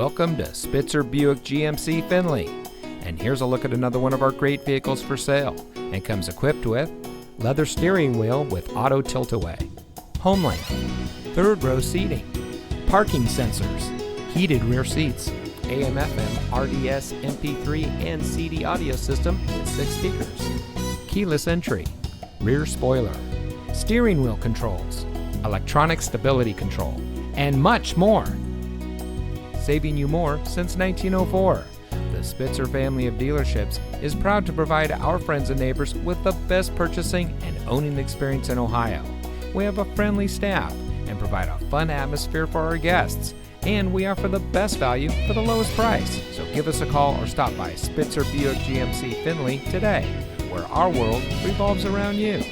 Welcome to Spitzer Buick GMC Findlay. And here's a look at another one of our great vehicles for sale. And comes equipped with leather steering wheel with auto tilt-away, home link, third row seating, parking sensors, heated rear seats, AM/FM, RDS, MP3, and CD audio system with 6 speakers, keyless entry, rear spoiler, steering wheel controls, electronic stability control, and much more. Saving you more since 1904. The Spitzer family of dealerships is proud to provide our friends and neighbors with the best purchasing and owning experience in Ohio. We have a friendly staff and provide a fun atmosphere for our guests. And we offer the best value for the lowest price. So give us a call or stop by Spitzer Buick GMC Findlay today, where our world revolves around you.